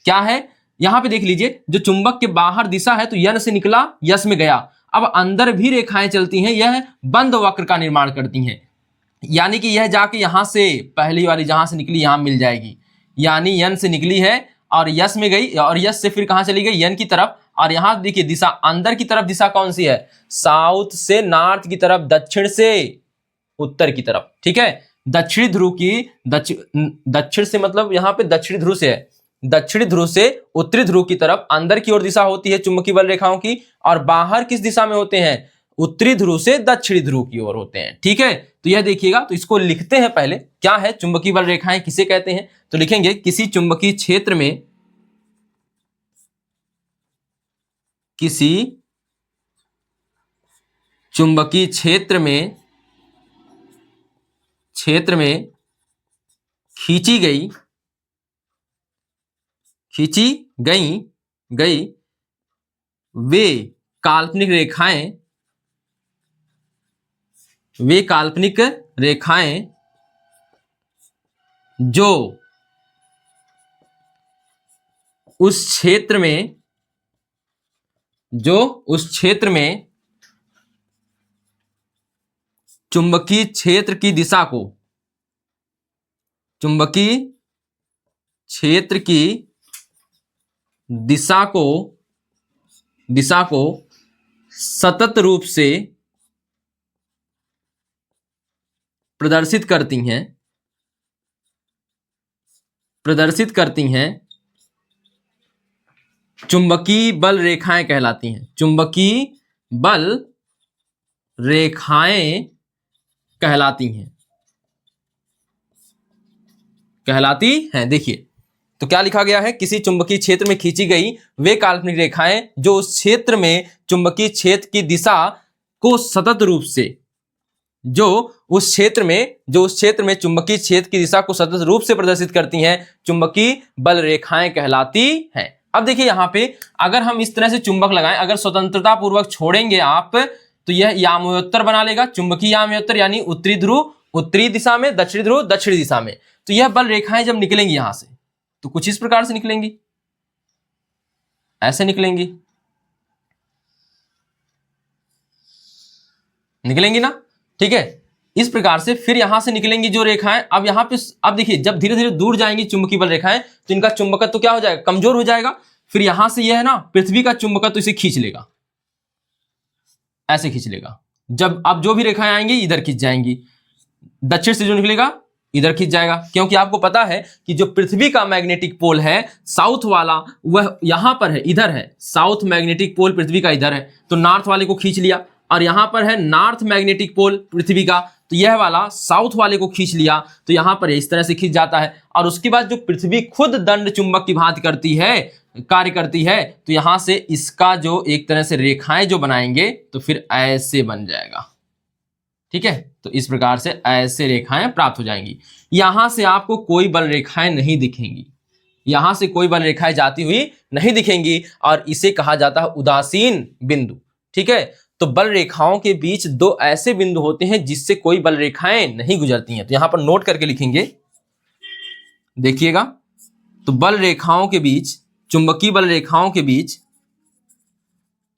क्या है, यहां पे देख लीजिए, जो चुंबक के बाहर दिशा है तो यन से निकला, यस में गया। अब अंदर भी रेखाएं चलती हैं, यह बंद वक्र का निर्माण करती हैं, यानी कि यह जाके यहां से, पहली वाली जहां से निकली यहां मिल जाएगी, यानी यन से निकली है और यस में गई, और यस से फिर कहां चली गई, यन की तरफ। और यहां देखिए दिशा, अंदर की तरफ दिशा कौन सी है, साउथ से नॉर्थ की तरफ, दक्षिण से उत्तर की तरफ। ठीक है, दक्षिणी ध्रुव की, दक्षिण से मतलब यहां पे दक्षिणी ध्रुव से है, दक्षिणी ध्रुव से उत्तरी ध्रुव की तरफ अंदर की ओर दिशा होती है चुंबकीय बल रेखाओं की, और बाहर किस दिशा में होते हैं, उत्तरी ध्रुव से दक्षिणी ध्रुव की ओर होते हैं। ठीक है, तो यह देखिएगा, तो इसको लिखते हैं पहले, क्या है चुंबकीय बल रेखाएं किसे कहते हैं, तो लिखेंगे किसी चुंबकीय क्षेत्र में, किसी चुंबकीय क्षेत्र में खींची गई वे काल्पनिक रेखाएं जो उस क्षेत्र में चुंबकीय क्षेत्र की दिशा को सतत रूप से प्रदर्शित करती हैं, चुंबकीय बल रेखाएं कहलाती हैं, चुंबकीय बल रेखाएं कहलाती हैं। देखिए, तो क्या लिखा गया है, किसी चुंबकीय क्षेत्र में खींची गई वे काल्पनिक रेखाएं जो उस क्षेत्र में चुंबकीय क्षेत्र की दिशा को सतत रूप से, जो उस क्षेत्र में चुंबकीय क्षेत्र की दिशा को सतत रूप से प्रदर्शित करती हैं, चुंबकीय बल रेखाएं कहलाती हैं। अब देखिए यहां पे अगर हम इस तरह से चुंबक लगाएं, अगर स्वतंत्रता पूर्वक छोड़ेंगे आप, तो यह यामोत्तर बना लेगा, चुंबकीय यामोत्तर, यानी उत्तरी ध्रुव उत्तरी दिशा में, दक्षिणी ध्रुव दक्षिणी दिशा में। तो यह बल रेखाएं जब निकलेंगी यहां से, तो कुछ इस प्रकार से निकलेंगी, ऐसे निकलेंगी ना। ठीक है, इस प्रकार से फिर यहां से निकलेंगी जो रेखाएं। अब यहां पे, अब देखिए जब धीरे धीरे दूर जाएंगी चुंबकीय बल रेखाएं, तो इनका चुंबकत्व तो क्या हो जाएगा, कमजोर हो जाएगा। फिर यहां से यह है ना, पृथ्वी का चुंबकत्व तो इसे खींच लेगा, ऐसे खींच लेगा। जब अब जो भी रेखाएं आएंगी इधर खींच जाएंगी, दक्षिण से जो निकलेगा इधर खींच जाएगा, क्योंकि आपको पता है कि जो पृथ्वी का मैग्नेटिक पोल है साउथ वाला, वह यहां पर है, इधर है, साउथ मैग्नेटिक पोल पृथ्वी का इधर है, तो नॉर्थ वाले को खींच लिया। और यहां पर है नॉर्थ मैग्नेटिक पोल पृथ्वी का, तो यह वाला साउथ वाले को खींच लिया, तो यहां पर इस तरह से खींच जाता है। और उसके बाद जो पृथ्वी खुद दंड चुंबक की भांति कार्य करती है, तो यहां से इसका जो एक तरह से रेखाएं जो बनाएंगे, तो फिर ऐसे बन जाएगा। ठीक है, तो इस प्रकार से ऐसे रेखाएं प्राप्त हो जाएंगी। यहां से आपको कोई बल रेखाएं नहीं दिखेंगी, यहां से कोई बल रेखाएं जाती हुई नहीं दिखेंगी, और इसे कहा जाता है उदासीन बिंदु। ठीक है, तो बल रेखाओं के बीच दो ऐसे बिंदु होते हैं जिससे कोई बल रेखाएं नहीं गुजरती हैं। तो यहां पर नोट करके लिखेंगे, देखिएगा, तो बल रेखाओं के बीच, चुंबकीय बल रेखाओं के बीच,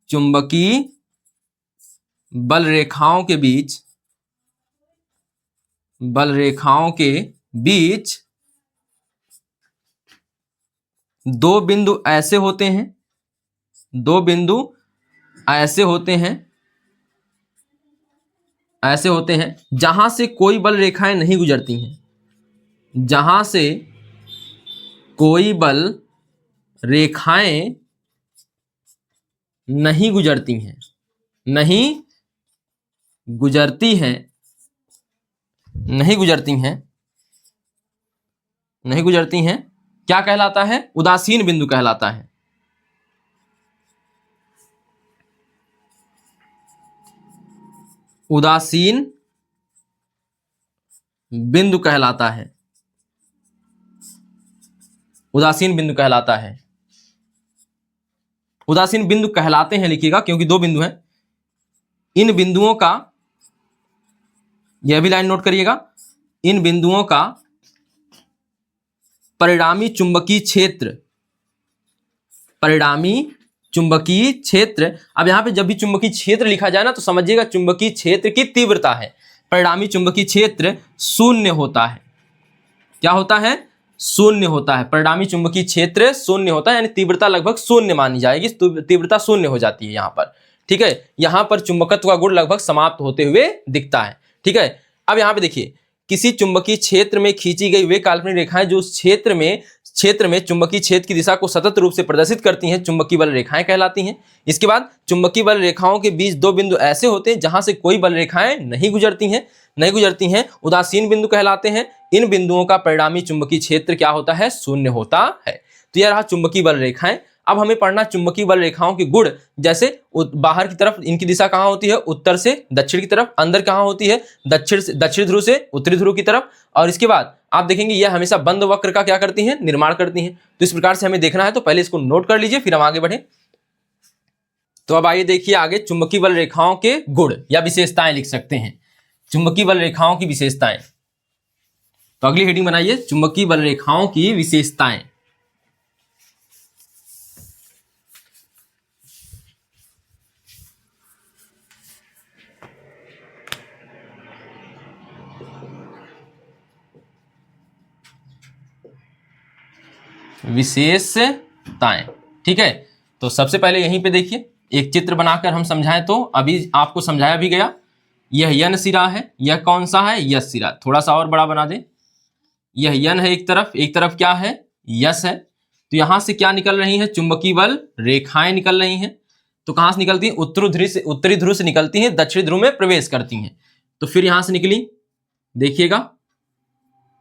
चुंबकीय बल रेखाओं के बीच, बल रेखाओं के बीच दो बिंदु ऐसे होते हैं, दो बिंदु ऐसे होते हैं, ऐसे होते हैं जहां से कोई बल रेखाएं नहीं गुजरती हैं, जहां से कोई बल रेखाएं नहीं गुजरती हैं, नहीं गुजरती हैं, नहीं गुजरती हैं, नहीं गुजरती हैं, क्या कहलाता है? उदासीन बिंदु कहलाता है। उदासीन बिंदु कहलाता है, उदासीन बिंदु कहलाता है। उदासीन बिंदु कहलाते हैं लिखिएगा, क्योंकि दो बिंदु हैं। इन बिंदुओं का, यह भी लाइन नोट करिएगा, इन बिंदुओं का परिणामी चुंबकीय क्षेत्र, परिणामी चुंबकीय क्षेत्र, अब यहां पे जब भी चुंबकीय क्षेत्र लिखा जाए ना तो समझिएगा चुंबकीय क्षेत्र की तीव्रता है। परिणामी चुंबकीय क्षेत्र शून्य होता है। क्या होता है? शून्य होता है। परिणामी चुंबकीय क्षेत्र शून्य होता है, यानी तीव्रता लगभग शून्य मानी जाएगी, तीव्रता शून्य हो जाती है यहाँ पर। ठीक है, यहाँ पर चुंबकत्व का गुण लगभग समाप्त होते हुए दिखता है। ठीक है, अब यहाँ पे देखिए, किसी चुंबकीय क्षेत्र में खींची गई वे काल्पनिक रेखाएं जो उस क्षेत्र में चुंबकीय क्षेत्र की दिशा को सतत रूप से प्रदर्शित करती हैं, चुंबकीय बल रेखाएं कहलाती हैं। इसके बाद चुंबकीय बल रेखाओं के बीच दो बिंदु ऐसे होते हैं जहां से कोई बल रेखाएं नहीं गुजरती हैं, उदासीन बिंदु कहलाते हैं। इन बिंदुओं का परिणामी चुंबकीय क्षेत्र क्या होता है? शून्य होता है। तो यह रहा चुंबकीय बल रेखाएं। अब हमें पढ़ना चुंबकीय बल रेखाओं के गुण, जैसे बाहर की तरफ इनकी दिशा कहाँ होती है? उत्तर से दक्षिण की तरफ। अंदर कहाँ होती है? दक्षिण ध्रुव से उत्तरी ध्रुव की तरफ। और इसके बाद आप देखेंगे यह हमेशा बंद वक्र का क्या करती हैं? निर्माण करती हैं। तो इस प्रकार से हमें देखना है, तो पहले इसको नोट कर लीजिए, फिर हम आगे बढ़े। तो अब आइए देखिए आगे चुंबकीय बल रेखाओं के गुण या विशेषताएं लिख सकते हैं। चुंबकीय बल रेखाओं की विशेषताएं, तो अगली हेडिंग बनाइए, चुंबकीय बल रेखाओं की विशेषताएं। विशेषताएं, ठीक है। तो सबसे पहले यहीं पे देखिए, एक चित्र बनाकर हम समझाएं तो अभी आपको समझाया भी गया। यह यन सिरा है, यह कौन सा है? यस सिरा। थोड़ा सा और बड़ा बना दे। यह यन है एक तरफ क्या है? यस है। तो यहां से क्या निकल रही है? चुंबकीय बल रेखाएं निकल रही हैं। तो कहां से निकलती हैं? उत्तरी ध्रुव से निकलती हैं, दक्षिणी ध्रुव में प्रवेश करती हैं। तो फिर यहां से निकली, देखिएगा,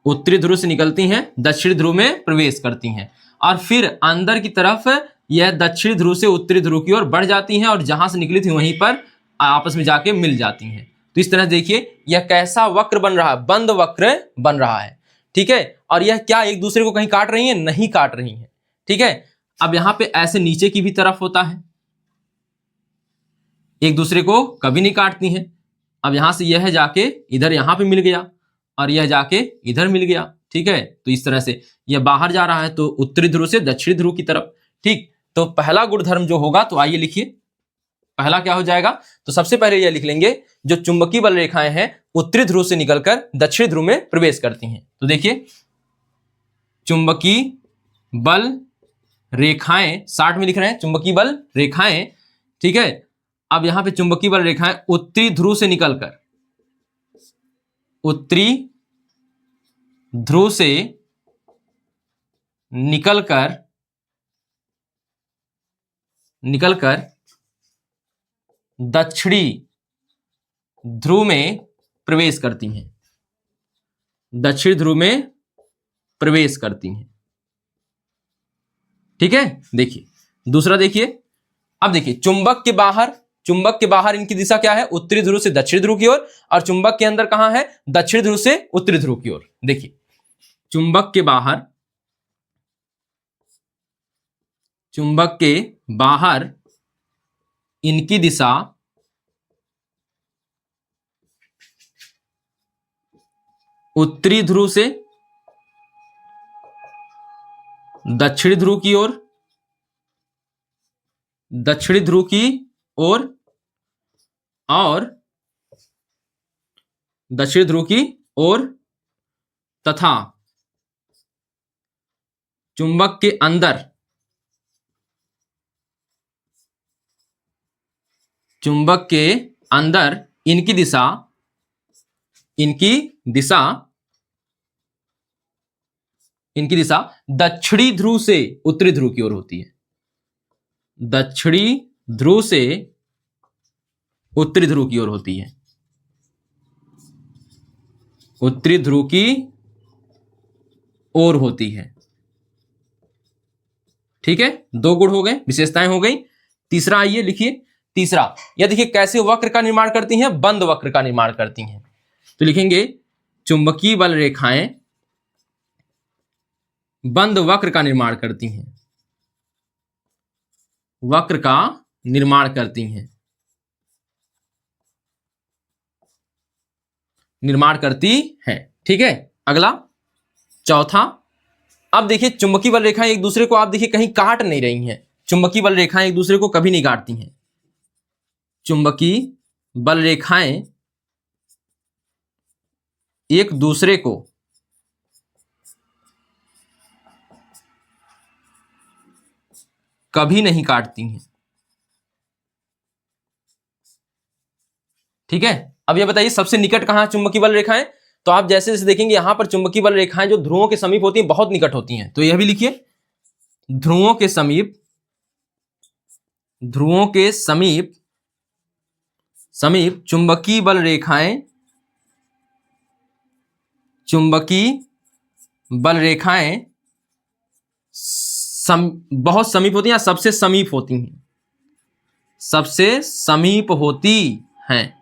उत्तरी ध्रुव से निकलती हैं, दक्षिणी ध्रुव में प्रवेश करती हैं, और फिर अंदर की तरफ यह दक्षिणी ध्रुव से उत्तरी ध्रुव की ओर बढ़ जाती हैं, और जहां से निकली थी वहीं पर आपस में जाके मिल जाती हैं। तो इस तरह देखिए यह कैसा वक्र बन रहा है? बंद वक्र बन रहा है। ठीक है, और यह क्या एक दूसरे को कहीं काट रही है? नहीं काट रही है। ठीक है, अब यहां पे ऐसे नीचे की भी तरफ होता है, एक दूसरे को कभी नहीं काटती हैं। अब यहां से यह जाके इधर यहां पे मिल गया, और यह जाके इधर मिल गया। ठीक है, तो इस तरह से यह बाहर जा रहा है, तो उत्तरी ध्रुव से दक्षिणी ध्रुव की तरफ। ठीक, तो पहला गुणधर्म जो होगा, तो आइए लिखिए, पहला क्या हो जाएगा? तो सबसे पहले यह लिख लेंगे, जो चुंबकीय बल रेखाएं हैं उत्तरी ध्रुव से निकलकर दक्षिणी ध्रुव में प्रवेश करती हैं। तो देखिए, चुंबकीय बल रेखाएं, 60 में लिख रहे हैं चुंबकीय बल रेखाएं। ठीक है, अब यहां पे चुंबकीय बल रेखाएं उत्तरी ध्रुव से निकलकर, उत्तरी ध्रुव से निकलकर दक्षिणी ध्रुव में प्रवेश करती हैं, दक्षिणी ध्रुव में प्रवेश करती हैं। ठीक है, देखिए दूसरा देखिए, अब देखिए चुंबक के बाहर इनकी दिशा क्या है? उत्तरी ध्रुव से दक्षिणी ध्रुव की ओर, और चुंबक के अंदर कहां है? दक्षिणी ध्रुव से उत्तरी ध्रुव की ओर। देखिए चुंबक के बाहर इनकी दिशा उत्तरी ध्रुव से दक्षिणी ध्रुव की ओर, दक्षिणी ध्रुव की ओर, और दक्षिणी ध्रुव की ओर, तथा चुंबक के अंदर इनकी दिशा इनकी दिशा दक्षिणी ध्रुव से उत्तरी ध्रुव की ओर होती है। दक्षिणी ध्रुव से उत्तरी ध्रुव की ओर होती है। उत्तरी ध्रुव की ओर होती है। ठीक है, 2 गुण हो गए, विशेषताएं हो गई। तीसरा आइए लिखिए। तीसरा, यह देखिए कैसे वक्र का निर्माण करती हैं, बंद वक्र का निर्माण करती हैं। तो लिखेंगे चुंबकीय बल रेखाएं बंद वक्र का निर्माण करती हैं। वक्र का निर्माण करती हैं, निर्माण करती है। ठीक है, अगला चौथा। अब देखिए चुंबकीय बल रेखाएं एक दूसरे को आप देखिए कहीं काट नहीं रही हैं। चुंबकीय बल रेखाएं एक दूसरे को कभी नहीं काटती हैं। चुंबकीय बल रेखाएं एक दूसरे को कभी नहीं काटती हैं। ठीक है, अब ये बताइए सबसे निकट कहां है चुंबकीय बल रेखाएं। तो आप जैसे जैसे देखेंगे यहां पर चुंबकीय बल रेखाएं जो ध्रुवों के समीप होती हैं बहुत निकट होती हैं। तो यह भी लिखिए ध्रुवों के समीप, ध्रुवों के समीप समीप चुंबकीय बल रेखाएं, चुंबकीय बल रेखाएं बहुत समीप होती हैं या सबसे समीप होती हैं, सबसे समीप होती हैं।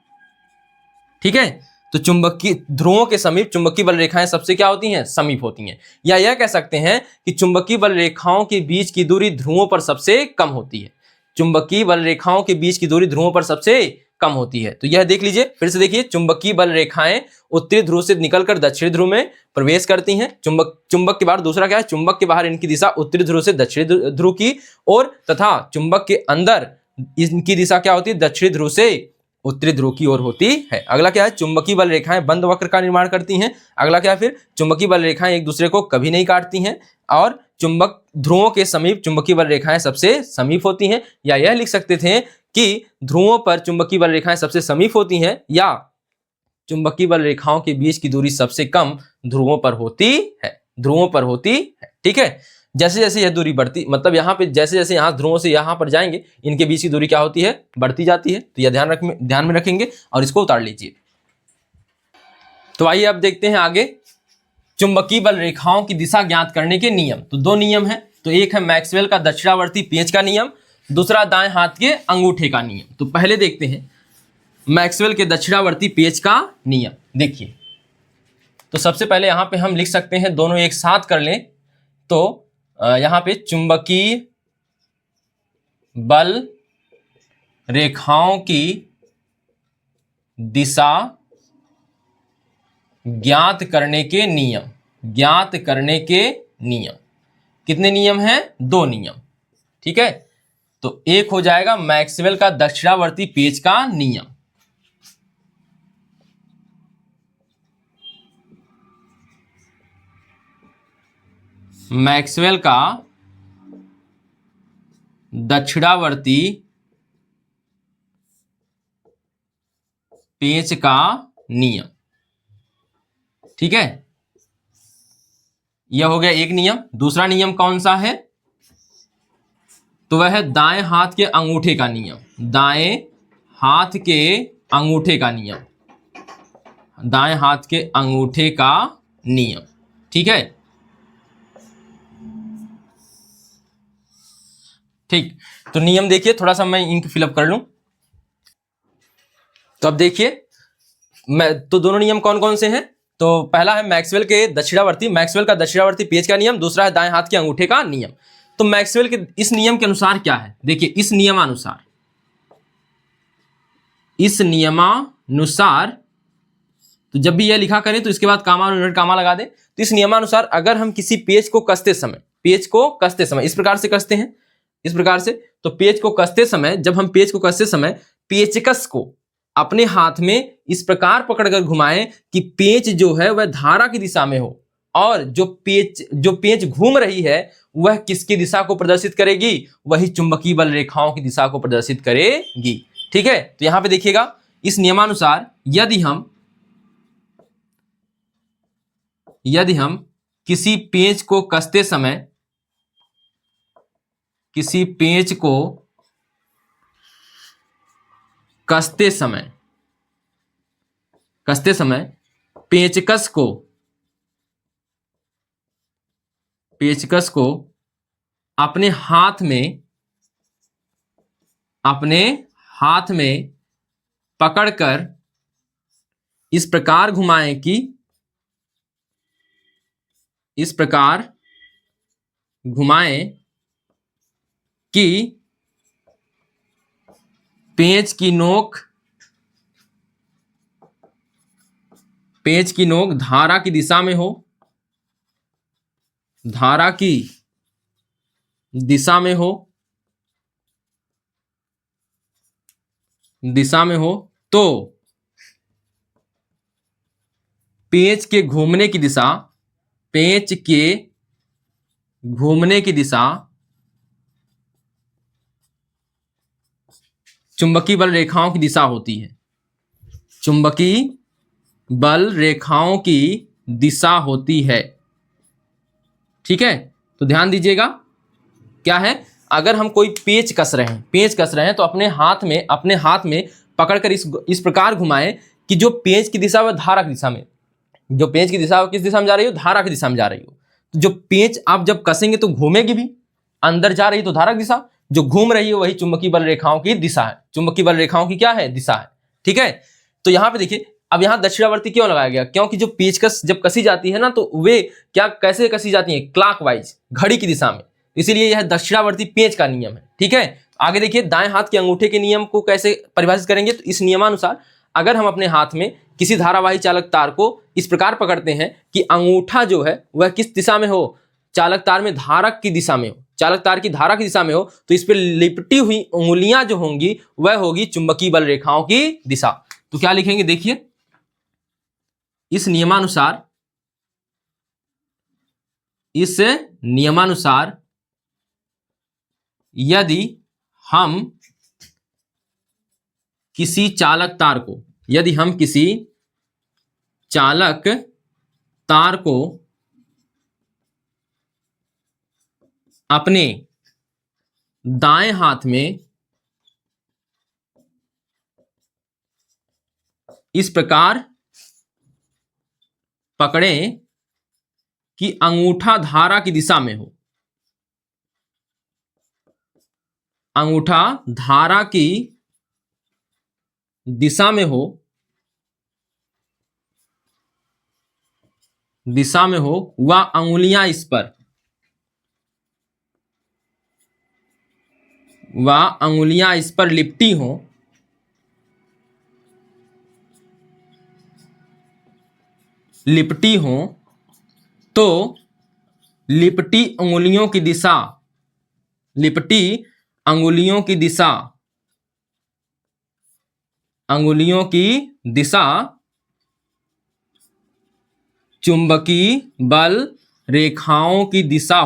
ठीक है, तो चुंबकीय ध्रुवों के समीप चुंबकीय बल रेखाएं सबसे क्या होती हैं, समीप होती हैं। या यह कह सकते हैं कि चुंबकीय बल रेखाओं के बीच की दूरी ध्रुवों पर सबसे कम होती है। चुंबकीय बल रेखाओं के बीच की दूरी ध्रुवों पर सबसे कम होती है। तो यह देख लीजिए, फिर से देखिए चुंबकीय बल रेखाएं उत्तरी ध्रुव से निकलकर दक्षिणी ध्रुव में प्रवेश करती हैं। चुंबक के बाहर दूसरा क्या है, चुंबक के बाहर इनकी दिशा उत्तरी ध्रुव से दक्षिणी ध्रुव की ओर तथा चुंबक के अंदर इनकी दिशा क्या होती है, दक्षिणी ध्रुव से उत्तरी ध्रुव की ओर होती है। अगला क्या है, चुंबकीय बल रेखाएं बंद वक्र का निर्माण करती हैं। अगला क्या है, फिर चुंबकीय बल रेखाएं एक दूसरे को कभी नहीं काटती हैं और चुंबक ध्रुवों के समीप चुंबकीय बल रेखाएं सबसे समीप होती हैं। या यह लिख सकते थे कि ध्रुवों पर चुंबकीय बल रेखाएं सबसे समीप होती हैं या चुंबकीय बल रेखाओं के बीच की दूरी सबसे कम ध्रुवों पर होती है, ध्रुवों पर होती है। ठीक है, जैसे जैसे यह दूरी बढ़ती, मतलब यहाँ पे जैसे जैसे यहाँ ध्रुवों से यहाँ पर जाएंगे इनके बीच की दूरी क्या होती है, बढ़ती जाती है। तो यह ध्यान में रखेंगे और इसको उतार लीजिए। तो आइए अब देखते हैं आगे चुंबकीय बल रेखाओं की दिशा ज्ञात करने के नियम। तो 2 नियम है, तो एक है मैक्सवेल का दक्षिणावर्ती पेंच का नियम, दूसरा दाएं हाथ के अंगूठे का नियम। तो पहले देखते हैं मैक्सवेल के दक्षिणावर्ती पेंच का नियम। देखिए, तो सबसे पहले यहां पे हम लिख सकते हैं, दोनों एक साथ कर लें तो यहां पे चुंबकीय बल रेखाओं की दिशा ज्ञात करने के नियम, ज्ञात करने के नियम। कितने नियम हैं, 2 नियम। ठीक है, तो एक हो जाएगा मैक्सवेल का दक्षिणावर्ती पेंच का नियम, मैक्सवेल का दक्षिणावर्ती पेंच का नियम। ठीक है, यह हो गया एक नियम। दूसरा नियम कौन सा है, तो वह है दाएं हाथ के अंगूठे का नियम, दाएं हाथ के अंगूठे का नियम, दाएं हाथ के अंगूठे का नियम। ठीक है, ठीक। तो नियम देखिए, थोड़ा सा मैं इंक फिलअप कर लूं। तो अब देखिए, तो दोनों नियम कौन कौन से हैं। तो पहला है मैक्सवेल के दक्षिणावर्ती पेंच का नियम, दूसरा है दाएं हाथ के अंगूठे का नियम। तो मैक्सवेल के इस नियम के अनुसार क्या है, देखिए इस नियमानुसार तो जब भी यह लिखा करें तो इसके बाद कामा और इन्वर्टेड कामा लगा दें। तो इस नियमानुसार अगर हम किसी पेज को कसते समय इस प्रकार से कसते हैं, इस प्रकार से, तो पेज को कसते समय, जब हम पेज को कसते समय पेचकस को अपने हाथ में इस प्रकार पकड़कर घुमाएं कि पेंच जो है वह धारा की दिशा में हो और जो पेंच घूम रही है वह किसकी दिशा को प्रदर्शित करेगी, वही चुंबकीय बल रेखाओं की दिशा को प्रदर्शित करेगी। ठीक है, तो यहां पे देखिएगा इस नियमानुसार यदि हम किसी पेंच को कसते समय, किसी पेंच को कसते समय पेचकस को अपने हाथ में पकड़कर इस प्रकार घुमाएं कि पेंच की नोक धारा की दिशा में हो, तो पेंच के घूमने की दिशा चुंबकीय बल रेखाओं की दिशा होती है। चुंबकीय बल रेखाओं की दिशा होती है। ठीक है, तो ध्यान दीजिएगा क्या है, अगर हम कोई पेंच कस रहे हैं तो अपने हाथ में पकड़कर इस प्रकार घुमाएं कि जो पेंच की दिशा वह धारा की दिशा में, जो पेंच की दिशा किस दिशा में जा रही हो, धारा की दिशा में जा रही हो। तो जो पेंच आप जब कसेंगे तो घूमेगी भी, अंदर जा रही तो धारा की दिशा, जो घूम रही है वही चुंबकीय बल रेखाओं की दिशा है। चुंबकीय बल रेखाओं की क्या है, दिशा है। ठीक है, तो यहां पे देखिए, अब यहां दक्षिणावर्ती क्यों लगाया गया, क्योंकि जो पेचकस जब कसी जाती है ना तो वे कैसे कसी जाती है, क्लॉकवाइज, घड़ी की दिशा में, इसीलिए यह दक्षिणावर्ती पेंच का नियम है। ठीक है, आगे देखिए दाएं हाथ के अंगूठे के नियम को कैसे परिभाषित करेंगे, तो इस नियमानुसार अगर हम अपने हाथ में किसी धारावाही चालक तार को इस प्रकार पकड़ते हैं कि अंगूठा जो है वह किस दिशा में हो, चालक तार में धारक की दिशा में हो, चालक तार की धारा की दिशा में हो, तो इस पर लिपटी हुई उंगलियां जो होंगी वह होगी चुंबकीय बल रेखाओं की दिशा। तो क्या लिखेंगे, देखिए इस नियमानुसार यदि हम किसी चालक तार को अपने दाएं हाथ में इस प्रकार पकड़ें कि अंगूठा धारा की दिशा में हो, अंगूठा धारा की दिशा में हो, वह अंगुलियां इस पर लिपटी हो, तो लिपटी अंगुलियों की दिशा चुंबकीय बल रेखाओं की दिशा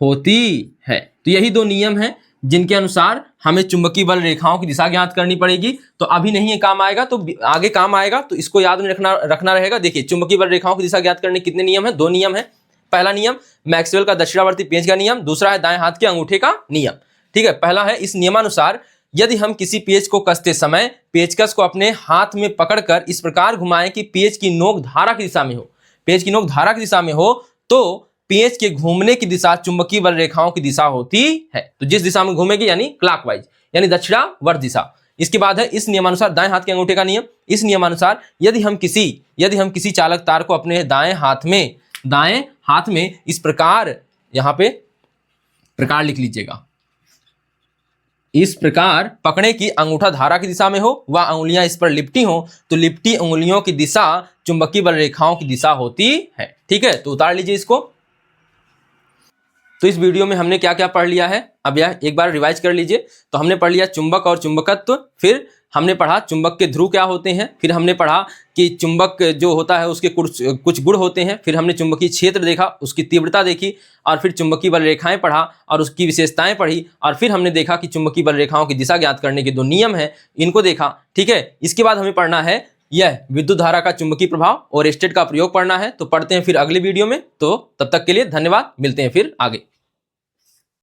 होती है। तो यही दो नियम हैं जिनके अनुसार हमें चुंबकीय बल रेखाओं की दिशा ज्ञात करनी पड़ेगी। तो अभी नहीं ये काम आएगा तो आगे काम आएगा, तो इसको याद में रखना रहेगा। देखिए चुंबकीय बल रेखाओं की दिशा ज्ञात करने कितने नियम हैं, दो नियम है। पहला नियम मैक्सवेल का दक्षिणावर्ती पेंच का नियम, दूसरा है दाएं हाथ के अंगूठे का नियम। ठीक है, पहला है इस नियमानुसार यदि हम किसी पेंच को कसते समय पेचकस को अपने हाथ में पकड़कर इस प्रकार घुमाएं कि पेंच की नोक धारा की दिशा में हो, तो पेंच के घूमने की दिशा चुंबकीय बल रेखाओं की दिशा होती है। तो जिस दिशा में घूमेगी यानी क्लॉकवाइज, यानी दक्षिणावर्त दिशा। इसके बाद है इस नियमानुसार दाएं हाथ के अंगूठे का नियम। इस नियमानुसार यदि हम किसी चालक तार को अपने दाएं हाथ में इस प्रकार, यहां पे प्रकार लिख लीजिएगा, इस प्रकार पकड़े कि अंगूठा धारा की दिशा में हो, वह अंगुलियां इस पर लिपटी हो, तो लिपटी अंगुलियों की दिशा चुंबकीय बल रेखाओं की दिशा होती है। ठीक है, तो उतार लीजिए इसको। तो इस वीडियो में हमने क्या क्या पढ़ लिया है, अब यह एक बार रिवाइज कर लीजिए। तो हमने पढ़ लिया चुंबक और चुंबकत्व, फिर हमने पढ़ा चुंबक के ध्रुव क्या होते हैं, फिर हमने पढ़ा कि चुंबक जो होता है उसके कुछ गुण होते हैं, फिर हमने चुंबकीय क्षेत्र देखा, उसकी तीव्रता देखी, और फिर चुंबकीय बल रेखाएं पढ़ा और उसकी विशेषताएं पढ़ी, और फिर हमने देखा कि चुंबकीय बल रेखाओं की दिशा ज्ञात करने के दो नियम हैं, इनको देखा। ठीक है, इसके बाद हमें पढ़ना है यह विद्युत धारा का चुंबकीय प्रभाव और स्टेट का प्रयोग पढ़ना है। तो पढ़ते हैं फिर अगली वीडियो में। तो तब तक के लिए धन्यवाद, मिलते हैं फिर आगे।